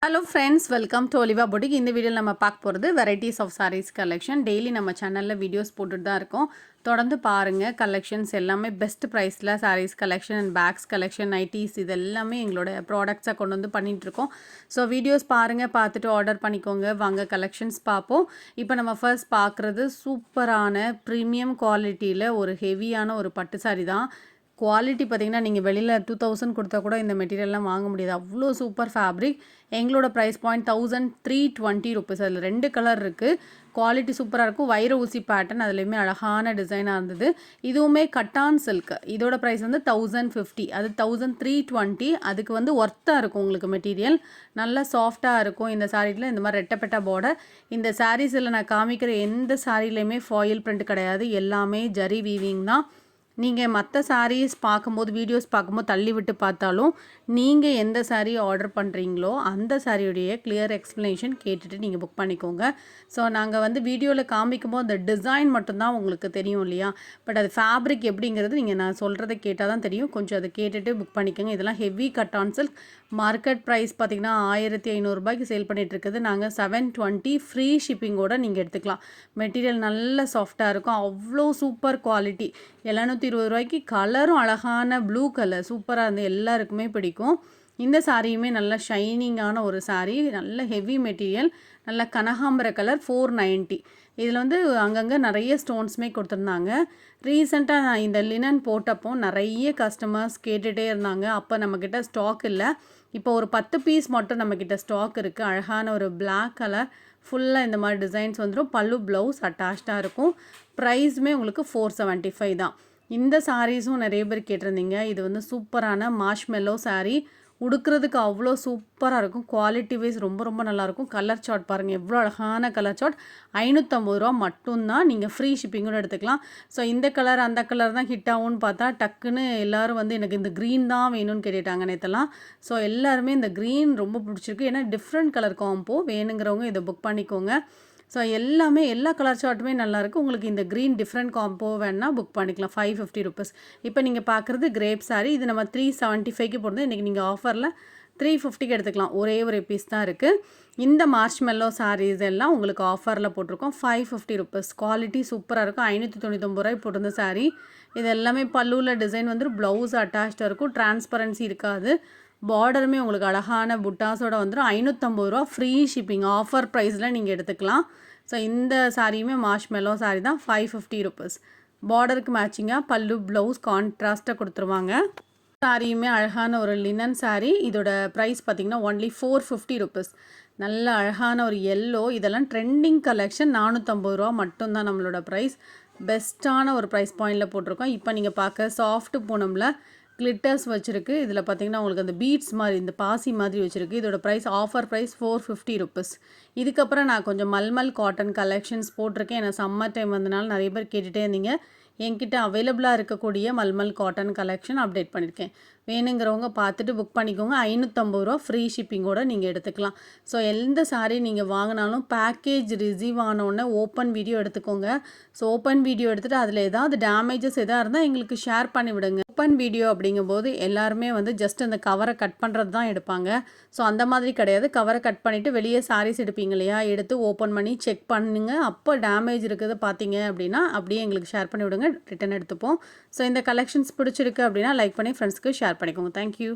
Hello friends, welcome to Oliva boutique. இந்த வீடியோவில் நம்ம பார்க்க போகிறது varieties of sarees collection. Daily நம்ம சேனலில் வீடியோஸ் போட்டுட்டு தான் இருக்கோம். தொடர்ந்து பாருங்கள். கலெக்ஷன்ஸ் எல்லாமே பெஸ்ட் ப்ரைஸில் sarees collection and bags collection, nighties இது எல்லாமே எங்களோட ப்ராடக்ட்ஸை கொண்டு வந்து பண்ணிகிட்ருக்கோம். ஸோ வீடியோஸ் பாருங்கள், பார்த்துட்டு ஆர்டர் பண்ணிக்கோங்க. வாங்க கலெக்ஷன்ஸ் பார்ப்போம். இப்போ நம்ம ஃபர்ஸ்ட் பார்க்குறது சூப்பரான ப்ரீமியம் குவாலிட்டியில் ஒரு ஹெவியான ஒரு பட்டு சாரி தான். குவாலிட்டி பார்த்திங்கன்னா நீங்கள் வெளியில் 2000 கொடுத்தா கூட இந்த மெட்டீரியல்லாம் வாங்க முடியாது. அவ்வளோ சூப்பர் ஃபேப்ரிக். எங்களோட ப்ரைஸ் பாயிண்ட் 1320 ருபீஸ். அதில் 2 கலர் இருக்குது. குவாலிட்டி சூப்பராக இருக்கும். வைர ஊசி பேட்டர்ன், அதுலேயுமே அழகான டிசைனாக இருந்தது. இதுவுமே கட்டான் சில்க். இதோட ப்ரைஸ் வந்து 1050. அது 1320. அதுக்கு வந்து ஒர்த்தாக இருக்கும் உங்களுக்கு மெட்டீரியல். நல்லா சாஃப்டாக இருக்கும். இந்த சாரீயில் இந்த மாதிரி ரெட்டப்பட்ட பார்டர். இந்த சாரீஸில் நான் காமிக்கிற எந்த சாரீலையுமே ஃபாயில் பிரிண்ட் கிடையாது. எல்லாமே ஜரி வீவிங் தான். நீங்கள் மற்ற சாரீஸ் பார்க்கும்போது, வீடியோஸ் பார்க்கும்போது தள்ளி விட்டு பார்த்தாலும் நீங்கள் எந்த சாரீ ஆர்டர் பண்ணுறீங்களோ அந்த சாரியுடைய கிளியர் எக்ஸ்ப்ளனேஷன் கேட்டுட்டு நீங்கள் புக் பண்ணிக்கோங்க. ஸோ நாங்கள் வந்து வீடியோவில் காமிக்கும்போது அந்த டிசைன் மட்டும்தான் உங்களுக்கு தெரியும் இல்லையா, பட் அது ஃபேப்ரிக் எப்படிங்கிறது நீங்கள் நான் சொல்கிறத கேட்டால் தான் தெரியும். கொஞ்சம் அதை கேட்டுட்டு புக் பண்ணிக்கோங்க. இதெல்லாம் ஹெவி கட்டான் சில்க். மார்க்கெட் ப்ரைஸ் பார்த்திங்கன்னா 1500 சேல் பண்ணிகிட்ருக்குது. நாங்கள் 720 ஃப்ரீ ஷிப்பிங்கோடு நீங்கள் எடுத்துக்கலாம். மெட்டீரியல் நல்ல சாஃப்டாக இருக்கும். அவ்வளோ சூப்பர் குவாலிட்டி. 720 கலரும் அழகான ப்ளூ கலர் சூப்பராக இருந்து எல்லாருக்குமே பிடிக்கும். இந்த சாரியுமே நல்ல ஷைனிங்கான ஒரு சாரீ. நல்ல ஹெவி மெட்டீரியல். நல்ல கனகாம்பர கலர் 490. இதில் வந்து அங்கங்கே நிறைய ஸ்டோன்ஸுமே கொடுத்துருந்தாங்க. ரீசெண்டாக நான் இந்த லினன் போட்டப்போ நிறைய கஸ்டமர்ஸ் கேட்டுகிட்டே இருந்தாங்க. அப்போ நம்மக்கிட்ட ஸ்டாக் இல்லை. இப்போ ஒரு 10 பீஸ் மட்டும் நம்மக்கிட்ட ஸ்டாக் இருக்குது. அழகான ஒரு பிளாக் கலர் ஃபுல்லாக இந்த மாதிரி டிசைன்ஸ் வந்துடும். பல்லு ப்ளவுஸ் அட்டாச்சாக இருக்கும். ப்ரைஸுமே உங்களுக்கு 475 தான். இந்த சாரீஸும் நிறைய பேர் கேட்டிருந்தீங்க. இது வந்து சூப்பரான மார்ஷ்மெல்லோ சாரீ. உடுக்கிறதுக்கு அவ்வளோ சூப்பராக இருக்கும். குவாலிட்டி வைஸ் ரொம்ப ரொம்ப நல்லாயிருக்கும். கலர் சார்ட் பாருங்கள், எவ்வளோ அழகான கலர் சார்ட். 550 மட்டும்தான். நீங்கள் ஃப்ரீ ஷிப்பிங்கோடு எடுத்துக்கலாம். ஸோ இந்த கலர் அந்த கலர் தான் ஹிட் ஆகும்னு பார்த்தா டக்குன்னு எல்லோரும் வந்து எனக்கு இந்த க்ரீன் தான் வேணும்னு கேட்டுட்டாங்க நேற்றெல்லாம். ஸோ எல்லாருமே இந்த க்ரீன் ரொம்ப பிடிச்சிருக்கு. ஏன்னா டிஃப்ரெண்ட் கலர் காம்போ. வேணுங்கிறவங்க இதை புக் பண்ணிக்கோங்க. ஸோ எல்லாமே எல்லா கலர் சார்ட்டுமே நல்லாயிருக்கு. உங்களுக்கு இந்த க்ரீன் டிஃப்ரெண்ட் காம்போ வேணால் புக் பண்ணிக்கலாம். 550 ருபீஸ். இப்போ நீங்கள் பார்க்குறது கிரேப் சாரீ. இது நம்ம 375க்கு போடுறது. இன்றைக்கி நீங்கள் ஆஃபரில் 350க்கு எடுத்துக்கலாம். ஒரே ஒரு பீஸ் தான் இருக்குது. இந்த மார்ஷ்மெல்லோ சாரீஸ் எல்லாம் உங்களுக்கு ஆஃபரில் போட்டிருக்கோம். 550 ருபீஸ். குவாலிட்டி சூப்பராக இருக்கும். 599 போட்டிருந்த சாரீ. இது எல்லாமே பல்லுவில் டிசைன் வந்து ப்ளவுஸ் அட்டாச்சாக இருக்கும். டிரான்ஸ்பரன்சி இருக்காது. பார்டருமே உங்களுக்கு அழகான புட்டாஸோட வந்துடும். 550 ஃப்ரீ ஷிப்பிங். ஆஃபர் ப்ரைஸில் நீங்கள் எடுத்துக்கலாம். ஸோ இந்த சாரியுமே மார்ஷ்மெல்லோ சாரீ தான். 550 ருபீஸ். பார்டருக்கு மேட்சிங்காக பல்லு ப்ளவுஸ் கான்ட்ராஸ்ட்டாக கொடுத்துருவாங்க. சாரியுமே அழகான ஒரு லினன் சாரீ. இதோட ப்ரைஸ் பார்த்திங்கன்னா ஒன்லி 450 ருபீஸ். நல்ல அழகான ஒரு எல்லோ. இதெல்லாம் ட்ரெண்டிங் கலெக்ஷன். 450 மட்டும்தான் நம்மளோட ப்ரைஸ். பெஸ்ட்டான ஒரு ப்ரைஸ் பாயிண்டில் போட்டிருக்கோம். இப்போ நீங்கள் பார்க்க சாஃப்ட் பூனமில் கிளிட்டர்ஸ் வச்சுருக்கு. இதில் பார்த்திங்கன்னா உங்களுக்கு அந்த பீட்ஸ் மாதிரி, இந்த பாசி மாதிரி வச்சுருக்கு. இதோட ப்ரைஸ் ஆஃபர் ப்ரைஸ் 450 ருபீஸ். இதுக்கப்புறம் நான் கொஞ்சம் மல்மல் காட்டன் கலெக்ஷன்ஸ் போட்டிருக்கேன். ஏன்னா சம்மர் டைம் வந்தனால நிறைய பேர் கேட்டுகிட்டே இருந்தீங்க. என்கிட்ட அவைலபிளாக இருக்கக்கூடிய மல்மல் காட்டன் கலெக்ஷன் அப்டேட் பண்ணியிருக்கேன். வேணுங்கிறவங்க பார்த்துட்டு புக் பண்ணிக்கோங்க. 550 ஃப்ரீ ஷிப்பிங்கோடு நீங்கள் எடுத்துக்கலாம். ஸோ எந்த சாரீ நீங்கள் வாங்கினாலும் பேக்கேஜ் ரிசீவ் ஆனோடனே ஓப்பன் வீடியோ எடுத்துக்கோங்க. ஸோ ஓப்பன் வீடியோ எடுத்துகிட்டு அதில் ஏதாவது டேமேஜஸ் எதாக இருந்தால் எங்களுக்கு ஷேர் பண்ணி விடுங்க. ஓப்பன் வீடியோ அப்படிங்கும்போது எல்லாருமே வந்து ஜஸ்ட் அந்த கவரை கட் பண்ணுறது தான் எடுப்பாங்க. ஸோ அந்த மாதிரி கிடையாது. கவரை கட் பண்ணிவிட்டு வெளியே சாரீஸ் எடுப்பீங்க இல்லையா, எடுத்து ஓப்பன் பண்ணி செக் பண்ணுங்க. அப்போ டேமேஜ் இருக்குது பார்த்தீங்க அப்படின்னா அப்படியே எங்களுக்கு ஷேர் பண்ணி விடுங்க. ரிட்டன் எடுத்துப்போம். ஸோ இந்த கலெக்ஷன்ஸ் பிடிச்சிருக்கு அப்படின்னா லைக் பண்ணி ஃப்ரெண்ட்ஸ்க்கு ஷேர் பண்ணிக்கோங்க. தேங்க்யூ.